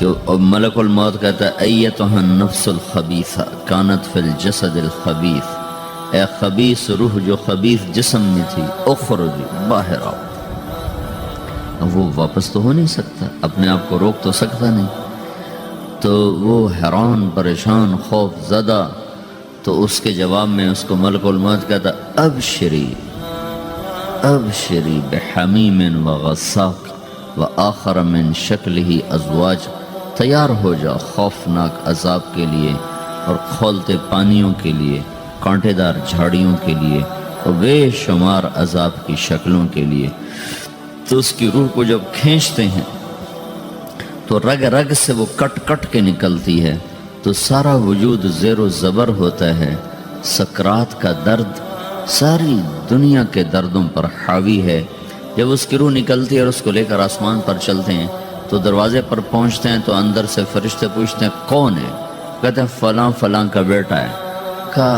کہ ملک الموت کہتا ہے ایتھا النفس الخبیثہ کانت فی الجسد الخبیث، اے خبیث روح جو خبیث جسم میں تھی، اخرج باہر آؤ۔ اب وہ واپس تو ہو نہیں سکتا، اپنے آپ کو روک تو سکتا نہیں، تو وہ حیران پریشان خوف زدہ، تو اس کے جواب میں اس کو ملک الموت کہتا ابشری ابشری بحمیم وغساق وآخر من شکلہ ازواج، تیار ہو جا خوفناک عذاب کے لیے اور کھولتے پانیوں کے لیے، کانٹے دار جھاڑیوں کے لیے اور بے شمار عذاب کی شکلوں کے لیے۔ تو اس کی روح کو جب کھینچتے ہیں تو رگ رگ سے وہ کٹ کٹ کے نکلتی ہے، تو سارا وجود زیر و زبر ہوتا ہے، سکرات کا درد ساری دنیا کے دردوں پر حاوی ہے۔ جب اس کی روح نکلتی ہے اور اس کو لے کر آسمان پر چلتے ہیں تو دروازے پر پہنچتے ہیں تو اندر سے فرشتے پوچھتے ہیں کون ہے؟ کہتے ہیں فلاں فلاں کا بیٹا ہے۔ کا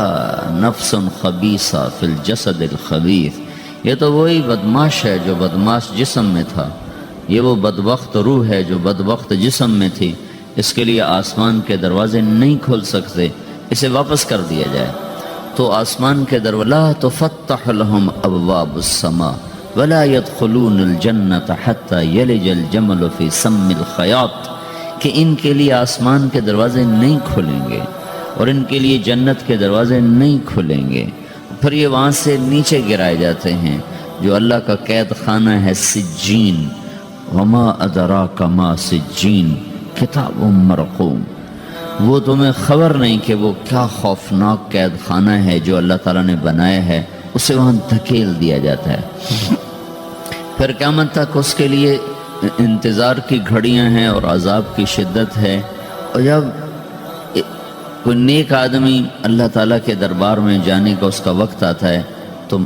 نفس خبیثہ فی الجسد الخبیث، یہ تو وہی بدماش ہے جو بدماش جسم میں تھا، یہ وہ بدبخت روح ہے جو بدبخت جسم میں تھی، اس کے لیے آسمان کے دروازے نہیں کھل سکتے، اسے واپس کر دیا جائے۔ تو آسمان کے دروازے لا تفتح لهم ابواب السماء ولا يدخلون الجنة حتى يلج الجمل في سم الخياط، کہ ان کے لیے آسمان کے دروازے نہیں کھلیں گے اور ان کے لیے جنت کے دروازے نہیں کھلیں گے، پھر یہ وہاں سے نیچے گرائے جاتے ہیں جو اللہ کا قید خانہ ہے سجین۔ وما ادراک ما سجین کتاب مرقوم، وہ تمہیں خبر نہیں کہ وہ کیا خوفناک قید خانہ ہے جو اللہ تعالیٰ نے بنایا ہے، اسے وہاں دھکیل دیا جاتا ہے۔ پھر قیامت تک اس کے لیے انتظار کی گھڑیاں ہیں اور عذاب کی شدت ہے۔ اور جب کوئی نیک آدمی اللہ تعالیٰ کے دربار میں جانے کا اس کا وقت آتا ہے تو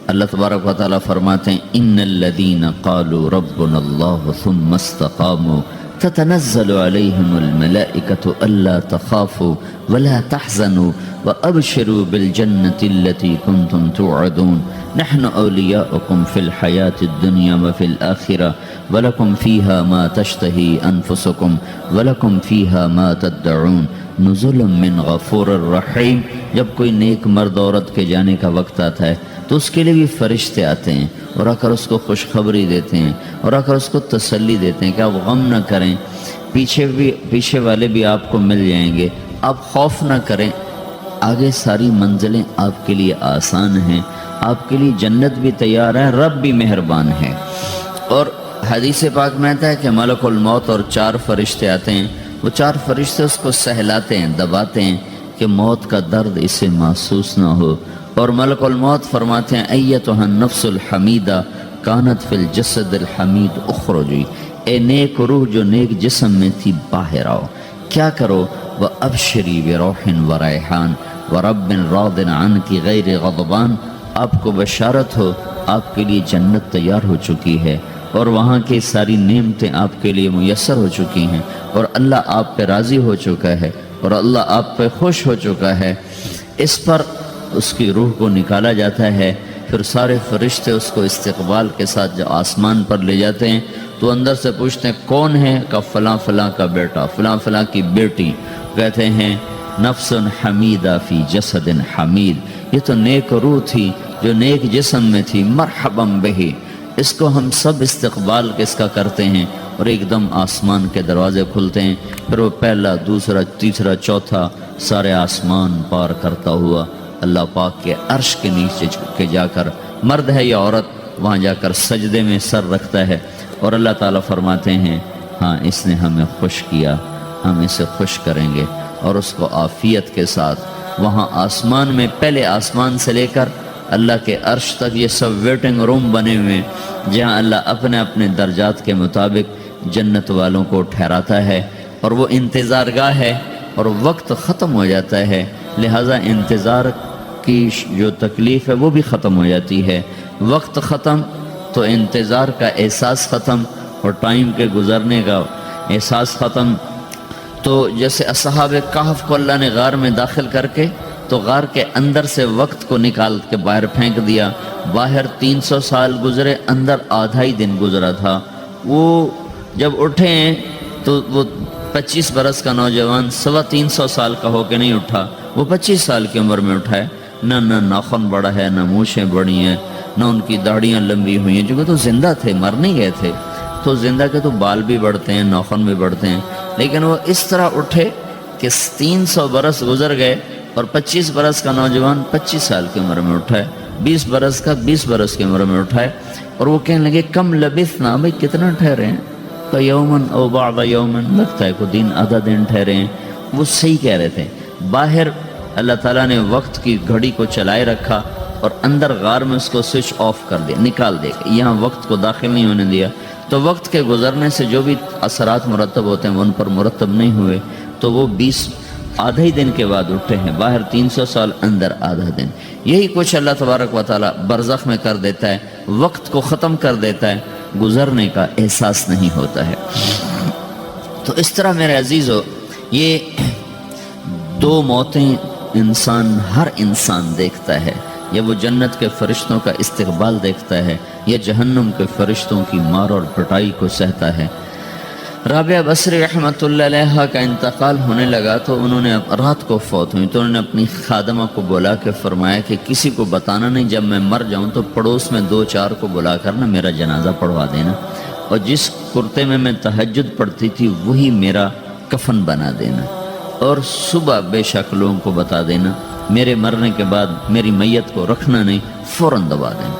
اللہ تبارک و تعالیٰ فرماتے ہیں ان الذین قالوا ربنا اللہ ثم استقاموا تتنزل علیہم الملائکۃ الا تخافوا ولا تحزنوا وابشروا بالجنۃ التي کنتم توعدون نحن اولیاؤکم فی الحیاۃ الدنیا وفی الآخرہ ولکم فیہا ما تشتہی انفسکم ولکم فیہا ما تدعون نزل من غفور الرحیم۔ جب کوئی نیک مرد عورت کے جانے کا وقت آتا ہے تو اس کے لیے بھی فرشتے آتے ہیں اور آ کر اس کو خوشخبری دیتے ہیں اور آ کر اس کو تسلی دیتے ہیں کہ آپ غم نہ کریں، پیچھے والے بھی آپ کو مل جائیں گے، آپ خوف نہ کریں، آگے ساری منزلیں آپ کے لیے آسان ہیں، آپ کے لیے جنت بھی تیار ہے، رب بھی مہربان ہے۔ اور حدیث پاک میں آتا ہے کہ ملک الموت اور 4 فرشتے آتے ہیں، وہ 4 فرشتے اس کو سہلاتے ہیں، دباتے ہیں کہ موت کا درد اسے محسوس نہ ہو۔ اور ملک الموت فرماتے ہیں ایتھا النفس الحمیدہ کانت فی الجسد الحمید اخرجی، اے نیک روح جو نیک جسم میں تھی باہر آؤ۔ کیا کرو؟ وابشری بروح وریحان ورب راض عنک غیر غضبان، آپ کو بشارت ہو آپ کے لیے جنت تیار ہو چکی ہے اور وہاں کی ساری نعمتیں آپ کے لیے میسر ہو چکی ہیں اور اللہ آپ پہ راضی ہو چکا ہے اور اللہ آپ پہ خوش ہو چکا ہے۔ اس پر اس کی روح کو نکالا جاتا ہے، پھر سارے فرشتے اس کو استقبال کے ساتھ جب آسمان پر لے جاتے ہیں تو اندر سے پوچھتے ہیں کون ہے؟ کہ فلاں فلاں کا بیٹا، فلاں فلاں کی بیٹی۔ کہتے ہیں نفس حمیدہ فی جسد حمید، یہ تو نیک روح تھی جو نیک جسم میں تھی، مرحبا بہی، اس کو ہم سب استقبال کس کا کرتے ہیں۔ اور ایک دم آسمان کے دروازے کھلتے ہیں، پھر وہ پہلا دوسرا تیسرا چوتھا سارے آسمان پار کرتا ہوا اللہ پاک کے عرش کے نیچے کے جا کر، مرد ہے یا عورت، وہاں جا کر سجدے میں سر رکھتا ہے اور اللہ تعالیٰ فرماتے ہیں ہاں اس نے ہمیں خوش کیا، ہم اسے خوش کریں گے، اور اس کو عافیت کے ساتھ وہاں آسمان میں، پہلے آسمان سے لے کر اللہ کے عرش تک یہ سب ویٹنگ روم بنے ہوئے ہیں جہاں اللہ اپنے اپنے درجات کے مطابق جنت والوں کو ٹھہراتا ہے، اور وہ انتظار گاہ ہے اور وقت ختم ہو جاتا ہے، لہٰذا انتظار کی جو تکلیف ہے وہ بھی ختم ہو جاتی ہے۔ وقت ختم تو انتظار کا احساس ختم اور ٹائم کے گزرنے کا احساس ختم۔ تو جیسے اصحاب کہف کو اللہ نے غار میں داخل کر کے تو غار کے اندر سے وقت کو نکال کے باہر پھینک دیا، باہر 300 سال گزرے، اندر آدھا ہی دن گزرا تھا۔ وہ جب اٹھے ہیں تو وہ 25 برس کا نوجوان 325 سال کا ہو کے نہیں اٹھا، وہ 25 سال کی عمر میں اٹھا ہے، نہ ناخن بڑا ہے، نہ مونچھیں بڑی ہیں، نہ ان کی داڑیاں لمبی ہوئی ہیں، جو کہ تو زندہ تھے، مر نہیں گئے تھے، تو زندہ کے تو بال بھی بڑھتے ہیں، ناخن بھی بڑھتے ہیں، لیکن وہ اس طرح اٹھے کہ 300 برس گزر گئے اور 25 برس کا نوجوان 25 سال کی عمر میں اٹھا ہے، 20 برس کا 20 برس کی عمر میں اٹھا ہے، اور وہ کہنے لگے کم لبثنا، بھئی کتنا ٹھہرے ہیں، کہ یومن او بعض یومن، لگتا ہے کوئی دن آدھا دن ٹھہرے ہیں۔ وہ صحیح کہہ رہے تھے، باہر اللہ تعالیٰ نے وقت کی گھڑی کو چلائے رکھا اور اندر غار میں اس کو سوئچ آف کر دیا، نکال دیا، یہاں وقت کو داخل نہیں ہونے دیا، تو وقت کے گزرنے سے جو بھی اثرات مرتب ہوتے ہیں وہ ان پر مرتب نہیں ہوئے، تو وہ 20 آدھا ہی دن کے بعد اٹھے ہیں، باہر 300 سال، اندر آدھا دن۔ یہی کچھ اللہ تبارک و تعالیٰ برزخ میں کر دیتا ہے، وقت کو ختم کر دیتا ہے، گزرنے کا احساس نہیں ہوتا ہے۔ تو اس طرح میرے عزیزو، یہ دو موتیں ہر انسان دیکھتا ہے، یا وہ جنت کے فرشتوں کا استقبال دیکھتا ہے، یا جہنم کے فرشتوں کی مار اور پٹائی کو سہتا ہے۔ رابعہ بصری رحمۃ اللہ علیہ کا انتقال ہونے لگا تو انہوں نے رات کو فوت ہوئی، تو انہوں نے اپنی خادمہ کو بلا کے فرمایا کہ کسی کو بتانا نہیں، جب میں مر جاؤں تو پڑوس میں 2-4 کو بلا کر نا میرا جنازہ پڑھوا دینا، اور جس کرتے میں تہجد پڑھتی تھی وہی میرا کفن بنا دینا، اور صبح بے شک لوگوں کو بتا دینا، میرے مرنے کے بعد میری میت کو رکھنا نہیں، فوراً دبا دینا۔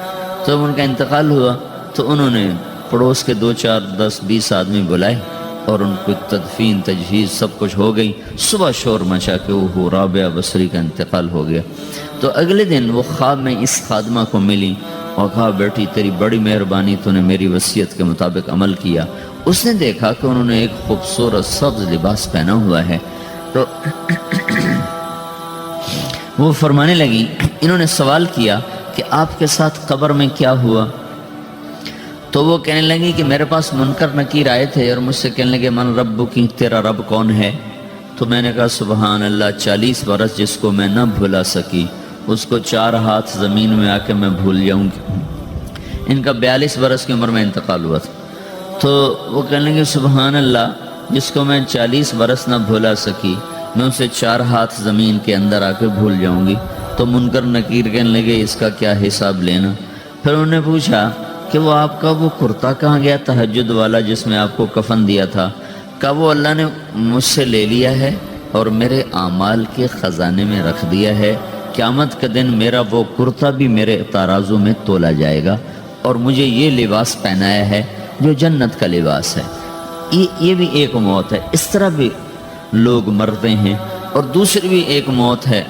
تو جب ان کا انتقال ہوا تو انہوں نے پڑوس کے 2-4-10-20 آدمی بلائے اور ان کو تدفین تجہیز سب کچھ ہو گئی۔ صبح شور مچا کہ وہ رابعہ بصری کا انتقال ہو گیا۔ تو اگلے دن وہ خواب میں اس خادمہ کو ملی اور کہا بیٹی تیری بڑی مہربانی، تو نے میری وصیت کے مطابق عمل کیا۔ اس نے دیکھا کہ انہوں نے ایک خوبصورت سبز لباس پہنا ہوا ہے، تو وہ فرمانے لگی، انہوں نے سوال کیا کہ آپ کے ساتھ قبر میں کیا ہوا؟ تو وہ کہنے لگی کہ میرے پاس منکر نکیر آئے تھے اور مجھ سے کہنے لگے من رب کی، تیرا رب کون ہے؟ تو میں نے کہا سبحان اللہ، 40 برس جس کو میں نہ بھلا سکی اس کو 4 ہاتھ زمین میں آ کے میں بھول جاؤں گی۔ ان کا 42 برس کی عمر میں انتقال ہوا تھا۔ تو وہ کہنے لگے سبحان اللہ، جس کو میں 40 برس نہ بھولا سکی میں اسے 4 ہاتھ زمین کے اندر آ کے بھول جاؤں گی۔ تو منکر نکیر کہنے لگے اس کا کیا حساب لینا؟ پھر انہوں نے پوچھا کہ وہ آپ کا وہ کرتا کہاں گیا تہجد والا جس میں آپ کو کفن دیا تھا؟ کہ وہ اللہ نے مجھ سے لے لیا ہے اور میرے اعمال کے خزانے میں رکھ دیا ہے، قیامت کے دن میرا وہ کرتا بھی میرے ترازو میں تولا جائے گا، اور مجھے یہ لباس پہنایا ہے جو جنت کا لباس ہے۔ یہ بھی ایک موت ہے۔ اس طرح بھی لوگ مرتے ہیں۔ اور دوسری بھی ایک موت ہے،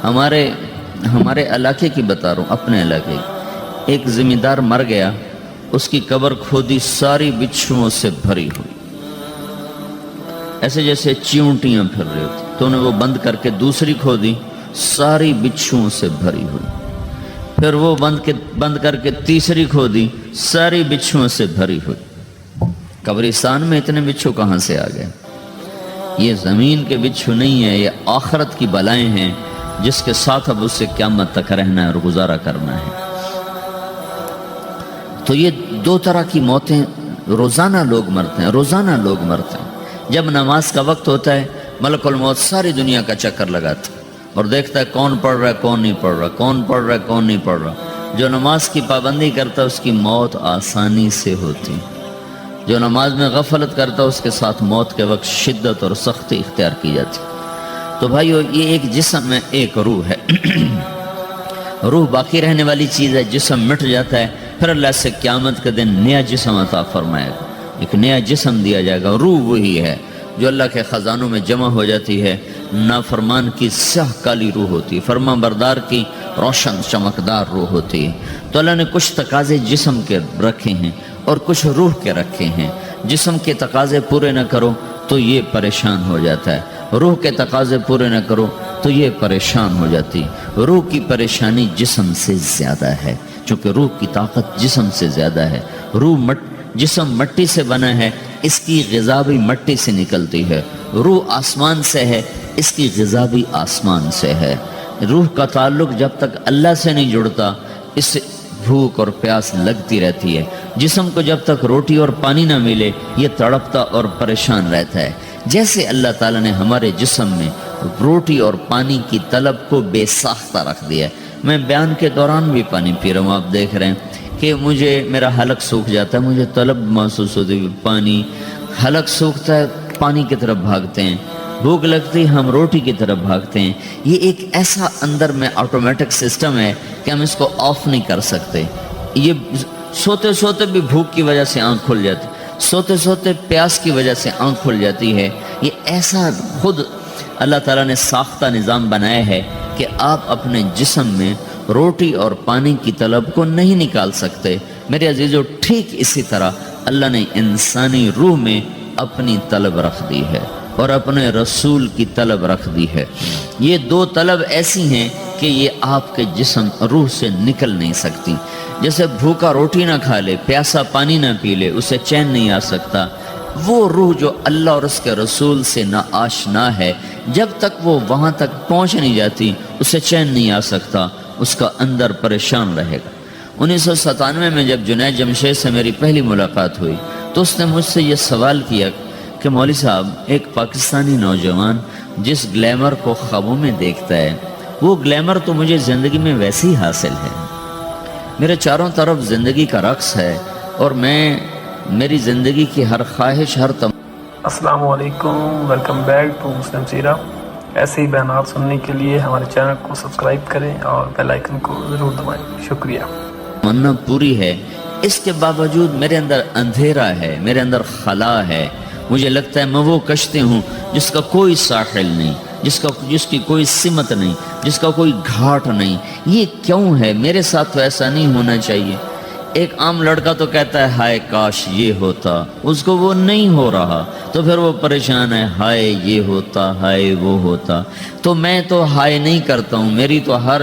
ہمارے علاقے کی بتا رہا ہوں، اپنے علاقے کی۔ ایک زمیندار مر گیا، اس کی قبر کھودی، ساری بچھوؤں سے بھری ہوئی، ایسے جیسے چیونٹیاں پھر رہی ہوتی، تو انہیں وہ بند کر کے دوسری کھودی، ساری بچھوؤں سے بھری ہوئی، پھر وہ بند کر کے تیسری کھودی، ساری بچھوؤں سے بھری ہوئی۔ قبرستان میں اتنے بچھو کہاں سے آ گئے؟ یہ زمین کے بچھو نہیں ہے، یہ آخرت کی بلائیں ہیں جس کے ساتھ اب اس سے قیامت تک رہنا ہے اور گزارا کرنا ہے۔ تو یہ 2 طرح کی موتیں روزانہ لوگ مرتے ہیں، روزانہ لوگ مرتے ہیں۔ جب نماز کا وقت ہوتا ہے ملک الموت ساری دنیا کا چکر لگاتا ہے اور دیکھتا ہے کون پڑھ رہا ہے کون نہیں پڑھ رہا، کون پڑھ رہا ہے کون نہیں پڑھ رہا۔ جو نماز کی پابندی کرتا ہے اس کی موت آسانی سے ہوتی، جو نماز میں غفلت کرتا ہے اس کے ساتھ موت کے وقت شدت اور سختی اختیار کی جاتی۔ تو بھائیو، یہ ایک جسم میں ایک روح ہے۔ روح باقی رہنے والی چیز ہے، جسم مٹ جاتا ہے، پھر اللہ سے قیامت کے دن نیا جسم عطا فرمائے گا، ایک نیا جسم دیا جائے گا۔ روح وہی ہے جو اللہ کے خزانوں میں جمع ہو جاتی ہے۔ نافرمان کی سیاہ کالی روح ہوتی ہے، فرما بردار کی روشن چمکدار روح ہوتی ہے۔ تو اللہ نے کچھ تقاضے جسم کے رکھے ہیں اور کچھ روح کے رکھے ہیں۔ جسم کے تقاضے پورے نہ کرو تو یہ پریشان ہو جاتا ہے، روح کے تقاضے پورے نہ کرو تو یہ پریشان ہو جاتی۔ روح کی پریشانی جسم سے زیادہ ہے، چونکہ روح کی طاقت جسم سے زیادہ ہے۔ جسم مٹی سے بنا ہے، اس کی غذا بھی مٹی سے نکلتی ہے۔ روح آسمان سے ہے، اس کی غذا بھی آسمان سے ہے۔ روح کا تعلق جب تک اللہ سے نہیں جڑتا اس سے بھوک اور پیاس لگتی رہتی ہے۔ جسم کو جب تک روٹی اور پانی نہ ملے یہ تڑپتا اور پریشان رہتا ہے، جیسے اللہ تعالیٰ نے ہمارے جسم میں روٹی اور پانی کی طلب کو بے ساختہ رکھ دیا ہے۔ میں بیان کے دوران بھی پانی پی رہا ہوں، آپ دیکھ رہے ہیں کہ مجھے میرا حلق سوکھ جاتا ہے، مجھے طلب محسوس ہوتی ہے پانی، حلق سوکھتا ہے پانی کی طرف بھاگتے ہیں، بھوک لگتی ہم روٹی کی طرف بھاگتے ہیں۔ یہ ایک ایسا اندر میں آٹومیٹک سسٹم ہے کہ ہم اس کو آف نہیں کر سکتے۔ یہ سوتے سوتے بھی بھوک کی وجہ سے آنکھ کھل جاتی، سوتے سوتے پیاس کی وجہ سے آنکھ کھل جاتی ہے۔ یہ ایسا خود اللہ تعالیٰ نے ساختہ نظام بنایا ہے کہ آپ اپنے جسم میں روٹی اور پانی کی طلب کو نہیں نکال سکتے۔ میرے عزیزو، ٹھیک اسی طرح اللہ نے انسانی روح میں اپنی طلب رکھ دی ہے اور اپنے رسول کی طلب رکھ دی ہے۔ یہ دو طلب ایسی ہیں کہ یہ آپ کے جسم روح سے نکل نہیں سکتی۔ جیسے بھوکا روٹی نہ کھا لے، پیاسا پانی نہ پی لے، اسے چین نہیں آ سکتا۔ وہ روح جو اللہ اور اس کے رسول سے نا آشنا ہے، جب تک وہ وہاں تک پہنچ نہیں جاتی اسے چین نہیں آ سکتا، اس کا اندر پریشان رہے گا۔ 1997 میں جب جنید جمشید سے میری پہلی ملاقات ہوئی تو اس نے مجھ سے یہ سوال کیا کہ مولوی صاحب، ایک پاکستانی نوجوان جس گلیمر کو خوابوں میں دیکھتا ہے، وہ گلیمر تو مجھے زندگی میں ویسے ہی حاصل ہے۔ میرے چاروں طرف زندگی کا رقص ہے اور میری زندگی کی ہر خواہش، ہر السلام علیکم، ویلکم بیک ٹو مسلم سیرہ۔ ایسے ہی بیانات سننے کے لیے ہمارے چینل کو سبسکرائب کریں اور بیل آئیکن کو ضرور دبائیں۔ شکریہ۔ تمنا پوری ہے، اس کے باوجود میرے اندر اندھیرا ہے، میرے اندر خلا ہے۔ مجھے لگتا ہے میں وہ کشتی ہوں جس کا کوئی ساحل نہیں، جس کی کوئی سمت نہیں، جس کا کوئی گھاٹ نہیں۔ یہ کیوں ہے؟ میرے ساتھ تو ایسا نہیں ہونا چاہیے۔ ایک عام لڑکا تو کہتا ہے ہائے کاش یہ ہوتا، اس کو وہ نہیں ہو رہا تو پھر وہ پریشان ہے، ہائے یہ ہوتا، ہائے وہ ہوتا۔ تو میں تو ہائے نہیں کرتا ہوں، میری تو ہر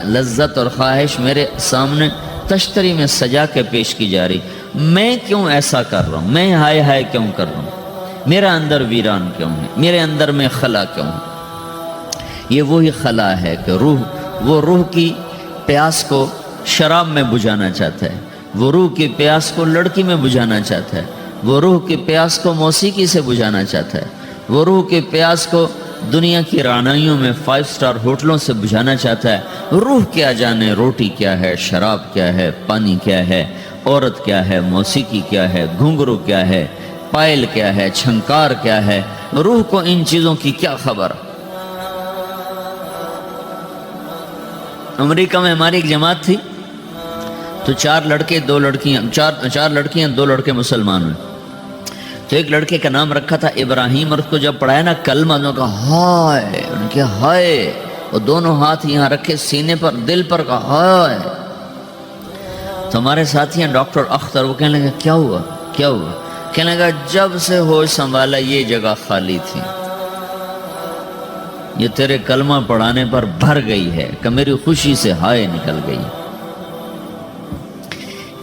لذت اور خواہش میرے سامنے تشتری میں سجا کے پیش کی جا رہی۔ میں کیوں ایسا کر رہا ہوں؟ میں ہائے ہائے کیوں کر رہا ہوں؟ میرا اندر ویران کیوں ہے؟ میرے اندر میں خلا کیوں ہے؟ یہ وہی خلا ہے کہ وہ روح کی پیاس کو شراب میں بجھانا چاہتا ہے، وہ روح کی پیاس کو لڑکی میں بجھانا چاہتا ہے، وہ روح کی پیاس کو موسیقی سے بجھانا چاہتا ہے، وہ روح کی پیاس کو دنیا کی رعنائیوں میں 5 اسٹار ہوٹلوں سے بجھانا چاہتا ہے۔ روح کیا جانے روٹی کیا ہے، شراب کیا ہے، پانی کیا ہے، عورت کیا ہے، موسیقی کیا ہے، گھنگرو کیا ہے، پائل کیا ہے، چھنکار کیا ہے۔ روح کو ان چیزوں کی کیا خبر؟ امریکہ میں ہماری ایک جماعت تھی تو 4 لڑکے 2 لڑکیاں، 4 لڑکیاں 2 لڑکے مسلمان ہوئے۔ تو ایک لڑکے کا نام رکھا تھا ابراہیم، اور اس کو جب پڑھایا نا کلمہ، انہوں نے کہا ہائے، انہوں نے کہا ہائے، اور دونوں ہاتھ یہاں رکھے سینے پر، دل پر، کہا ہائے۔ تو ہمارے ساتھی ہیں ڈاکٹر اختر، وہ کہنے لگا کیا ہوا کیا ہوا؟ کہنے لگا جب سے ہوش سنبھالا یہ جگہ خالی تھی، یہ تیرے کلمہ پڑھانے پر بھر گئی ہے کہ میری خوشی سے ہائے نکل گئی۔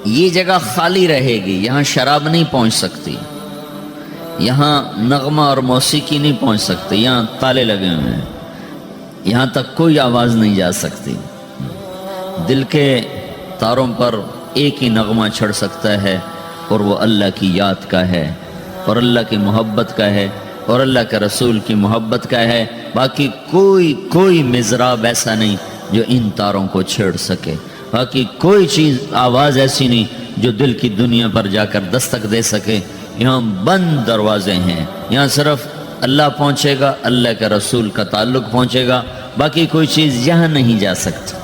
یہ جگہ خالی رہے گی، یہاں شراب نہیں پہنچ سکتی، یہاں نغمہ اور موسیقی نہیں پہنچ سکتی، یہاں تالے لگے ہوئے ہیں، یہاں تک کوئی آواز نہیں جا سکتی۔ دل کے تاروں پر ایک ہی نغمہ چڑھ سکتا ہے اور وہ اللہ کی یاد کا ہے، اور اللہ کی محبت کا ہے، اور اللہ کے رسول کی محبت کا ہے۔ باقی کوئی مضراب ایسا نہیں جو ان تاروں کو چھیڑ سکے، باقی کوئی چیز، آواز ایسی نہیں جو دل کی دنیا پر جا کر دستک دے سکے۔ یہاں بند دروازے ہیں، یہاں صرف اللہ پہنچے گا، اللہ کے رسول کا تعلق پہنچے گا، باقی کوئی چیز یہاں نہیں جا سکتی۔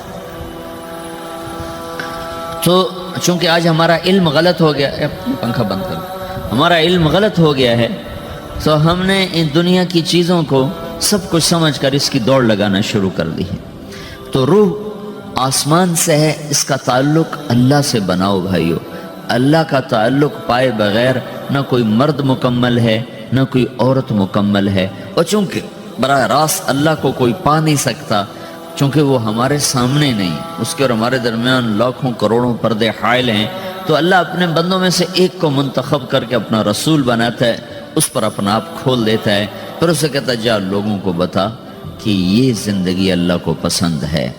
تو چونکہ آج ہمارا علم غلط ہو گیا ہے، پنکھا بند کر، ہمارا علم غلط ہو گیا ہے، تو ہم نے ان دنیا کی چیزوں کو سب کچھ سمجھ کر اس کی دوڑ لگانا شروع کر دی ہے۔ تو روح آسمان سے ہے، اس کا تعلق اللہ سے بناؤ بھائیو۔ اللہ کا تعلق پائے بغیر نہ کوئی مرد مکمل ہے نہ کوئی عورت مکمل ہے، اور چونکہ براہ راست اللہ کو کوئی پا نہیں سکتا، چونکہ وہ ہمارے سامنے نہیں، اس کے اور ہمارے درمیان لاکھوں کروڑوں پردے حائل ہیں، تو اللہ اپنے بندوں میں سے ایک کو منتخب کر کے اپنا رسول بناتا ہے، اس پر اپنا آپ کھول دیتا ہے، پھر اسے کہتا ہے جا لوگوں کو بتا کہ یہ زندگی اللہ کو پسند ہے۔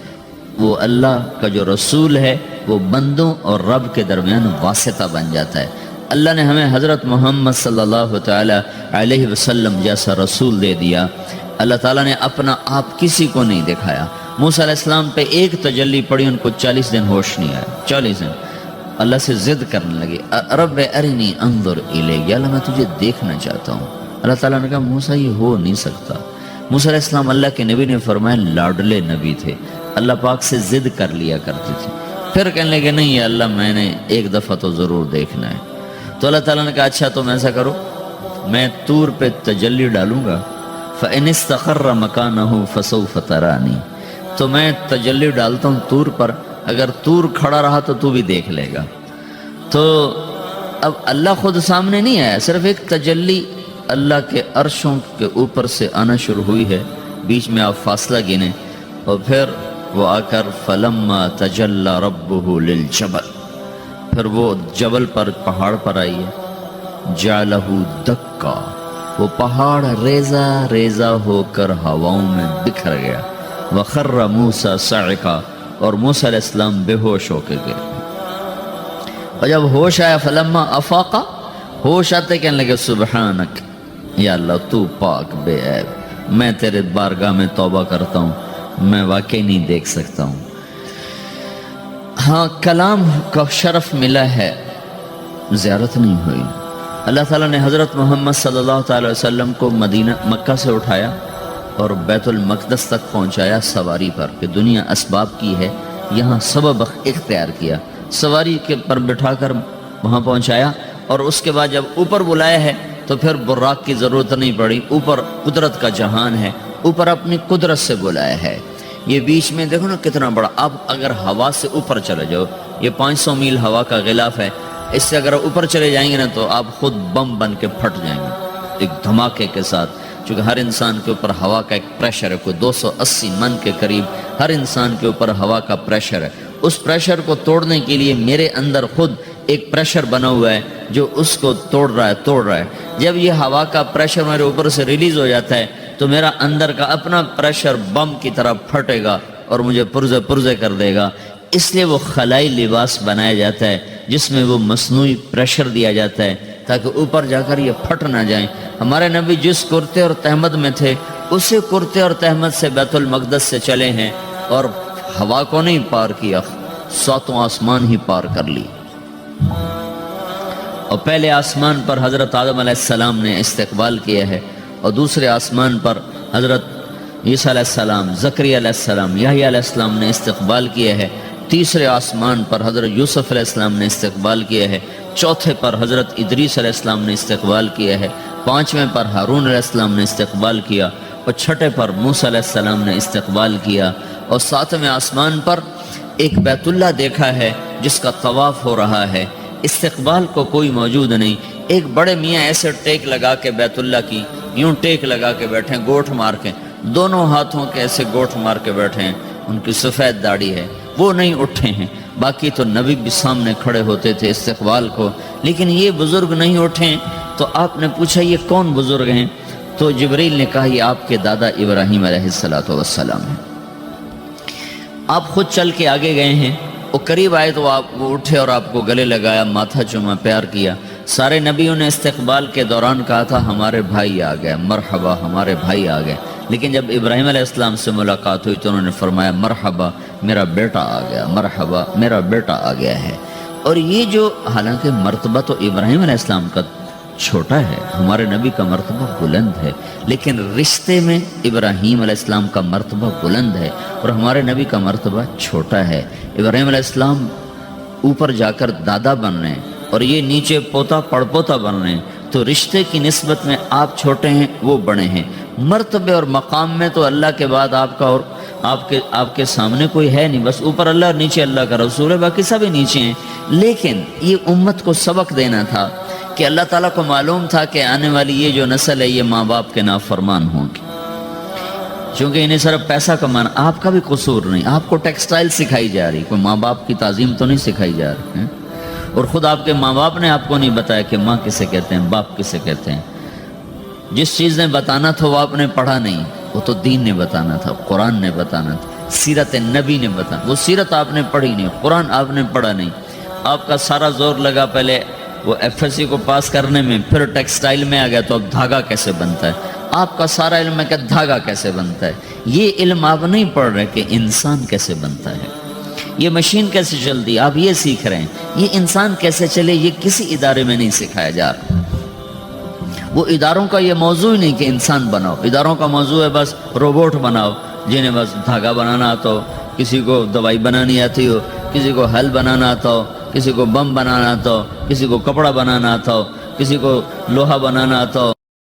وہ اللہ کا جو رسول ہے وہ بندوں اور رب کے درمیان واسطہ بن جاتا ہے۔ اللہ نے ہمیں حضرت محمد صلی اللہ تعالی علیہ وسلم جیسا رسول دے دیا۔ اللہ تعالیٰ نے اپنا آپ کسی کو نہیں دکھایا۔ موسیٰ علیہ السلام پہ ایک تجلی پڑی، ان کو 40 دن ہوش نہیں آیا، 40 دن اللہ سے ضد کرنے لگے، رب ارنی انظر الیک، یا اللہ میں تجھے دیکھنا چاہتا ہوں۔ اللہ تعالیٰ نے کہا موسیٰ یہ ہو نہیں سکتا۔ موسیٰ علیہ السلام اللہ کے نبی نے فرمایا لاڈلے نبی تھے، اللہ پاک سے ضد کر لیا کرتے تھے، پھر کہنے لگے نہیں یا اللہ میں نے ایک دفعہ تو ضرور دیکھنا ہے۔ تو اللہ تعالیٰ نے کہا اچھا تم ایسا کرو، میں طور پہ تجلی ڈالوں گا، فَإِنِ اسْتَقَرَّ مَكَانَهُ فَسَوْفَ تَرَانِي، تو میں تجلی ڈالتا ہوں طور پر، اگر طور کھڑا رہا تو تو بھی دیکھ لے گا۔ تو اب اللہ خود سامنے نہیں آیا، صرف ایک تجلی اللہ کے عرشوں کے اوپر سے آنا شروع ہوئی ہے، بیچ میں آپ فاصلہ گنیں، اور پھر وہ آ کر فَلَمَّا تَجَلَّى رَبُّهُ لِلْجَبَلِ، پھر وہ جبل پر پہاڑ پر آئی ہے، جَعَلَهُ دَكَّا، وہ پہاڑ ریزہ ریزہ ہو کر ہواؤں میں بکھر گیا، وَخَرَّ مُوسَى صَعِقًا، اور موسیٰ علیہ السلام بے ہوش ہو کے گئے۔ اور جب ہوش آیا فلما افاقا، ہوش آتے کہنے لگے سبحانک، یا اللہ تو پاک بے عیب، میں تیرے بارگاہ میں توبہ کرتا ہوں، میں واقعی نہیں دیکھ سکتا ہوں۔ ہاں کلام کا شرف ملا ہے، زیارت نہیں ہوئی۔ اللہ تعالیٰ نے حضرت محمد صلی اللہ تعالی وسلم کو مکہ سے اٹھایا اور بیت المقدس تک پہنچایا سواری پر، کہ دنیا اسباب کی ہے، یہاں سبب اختیار کیا، سواری کے پر بٹھا کر وہاں پہنچایا، اور اس کے بعد جب اوپر بلایا ہے تو پھر براق کی ضرورت نہیں پڑی، اوپر قدرت کا جہان ہے، اوپر اپنی قدرت سے بلایا ہے۔ یہ بیچ میں دیکھو نا کتنا بڑا، اب اگر ہوا سے اوپر چلے جاؤ، یہ 500 میل ہوا کا غلاف ہے، اس سے اگر اوپر چلے جائیں گے نا تو آپ خود بم بن کے پھٹ جائیں گے ایک دھماکے کے ساتھ، چونکہ ہر انسان کے اوپر ہوا کا ایک پریشر ہے، کوئی 280 من کے قریب ہر انسان کے اوپر ہوا کا پریشر ہے۔ اس پریشر کو توڑنے کے لیے میرے اندر خود ایک پریشر بنا ہوا ہے جو اس کو توڑ رہا ہے۔ جب یہ ہوا کا پریشر میرے اوپر سے ریلیز ہو جاتا ہے تو میرا اندر کا اپنا پریشر بم کی طرح پھٹے گا اور مجھے پرزے کر دے گا۔ اس لیے وہ خلائی لباس بنایا جاتا ہے جس میں وہ مصنوعی پریشر دیا جاتا ہے تاکہ اوپر جا کر یہ پھٹ نہ جائیں۔ ہمارے نبی جس کرتے اور تہمد میں تھے اسی کرتے اور تہمد سے بیت المقدس سے چلے ہیں، اور ہوا کو نہیں پار کیا، 7واں آسمان ہی پار کر لی۔ اور پہلے آسمان پر حضرت آدم علیہ السلام نے استقبال کیا ہے، اور دوسرے آسمان پر حضرت عیسیٰ علیہ السلام، زکریا علیہ السلام، یحییٰ علیہ السلام نے استقبال کیا ہے۔ تیسرے آسمان پر حضرت یوسف علیہ السلام نے استقبال کیا ہے۔ چوتھے پر حضرت ادریس علیہ السلام نے استقبال کیا ہے۔ پانچویں پر ہارون علیہ السلام نے استقبال کیا، اور چھٹے پر موسیٰ علیہ السلام نے استقبال کیا، اور ساتویں آسمان پر ایک بیت اللہ دیکھا ہے جس کا طواف ہو رہا ہے۔ استقبال کو کوئی موجود نہیں، ایک بڑے میاں ایسے ٹیک لگا کے بیت اللہ کی یوں ٹیک لگا کے بیٹھے ہیں، گوٹھ مار کے، دونوں ہاتھوں کے ایسے گوٹھ مار کے بیٹھے ہیں، ان کی سفید داڑھی ہے، وہ نہیں اٹھے ہیں۔ باقی تو نبی بھی سامنے کھڑے ہوتے تھے استقبال کو، لیکن یہ بزرگ نہیں اٹھے۔ تو آپ نے پوچھا یہ کون بزرگ ہیں؟ تو جبریل نے کہا یہ آپ کے دادا ابراہیم علیہ السلام ہیں۔ آپ خود چل کے آگے گئے ہیں، وہ قریب آئے تو آپ وہ اٹھے اور آپ کو گلے لگایا، ماتھا چوما، پیار کیا۔ سارے نبیوں نے استقبال کے دوران کہا تھا ہمارے بھائی آ گئے، مرحبا ہمارے بھائی آ گئے، لیکن جب ابراہیم علیہ السلام سے ملاقات ہوئی تو انہوں نے فرمایا مرحبا میرا بیٹا آ گیا، مرحبا میرا بیٹا آ گیا ہے۔ اور یہ جو حالانکہ مرتبہ تو ابراہیم علیہ السلام کا چھوٹا ہے، ہمارے نبی کا مرتبہ بلند ہے، لیکن رشتے میں ابراہیم علیہ السلام کا مرتبہ بلند ہے اور ہمارے نبی کا مرتبہ چھوٹا ہے۔ ابراہیم علیہ السلام اوپر جا کر دادا بن رہے ہیں اور یہ نیچے پوتا پڑپوتا بن رہے ہیں، تو رشتے کی نسبت میں آپ چھوٹے ہیں وہ بڑے ہیں۔ مرتبے اور مقام میں تو اللہ کے بعد آپ کا اور آپ کے سامنے کوئی ہے نہیں، بس اوپر اللہ اور نیچے اللہ کا رسول ہے، باقی سبھی نیچے ہیں۔ لیکن یہ امت کو سبق دینا تھا کہ اللہ تعالیٰ کو معلوم تھا کہ آنے والی یہ جو نسل ہے یہ ماں باپ کے نافرمان ہوں گے، چونکہ انہیں صرف پیسہ کمانا، آپ کا بھی قصور نہیں، آپ کو ٹیکسٹائل سکھائی جا رہی، کوئی ماں باپ کی تعظیم تو نہیں سکھائی جا رہی، اور خود آپ کے ماں باپ نے آپ کو نہیں بتایا کہ ماں کسے کہتے ہیں، باپ کسے کہتے ہیں۔ جس چیز نے بتانا تھا وہ آپ نے پڑھا نہیں، وہ تو دین نے بتانا تھا، قرآن نے بتانا تھا، سیرت نبی نے بتانا، وہ سیرت آپ نے پڑھی نہیں، قرآن آپ نے پڑھا نہیں، آپ کا سارا زور لگا پہلے وہ FSC کو پاس کرنے میں پھر ٹیکسٹائل میں آ گیا تو اب دھاگا کیسے بنتا ہے. آپ کا سارا علم ہے کہ دھاگا کیسے بنتا ہے. یہ علم آپ نہیں پڑھ رہے کہ انسان کیسے بنتا ہے, یہ مشین کیسے چلتی ہے, آپ یہ سیکھ رہے ہیں. یہ انسان کیسے چلے یہ کسی ادارے میں نہیں سکھایا جا رہا. وہ اداروں کا یہ موضوع ہی نہیں کہ انسان بناؤ, اداروں کا موضوع ہے بس روبوٹ بناؤ جنہیں بس دھاگا بنانا آتا ہو, کسی کو دوائی بنانی آتی ہو, کسی کو حل بنانا آتا ہو, کسی کو بم بنانا آتا ہو, کسی کو کپڑا بنانا آتا ہو, کسی کو لوہا بنانا آتا ہو.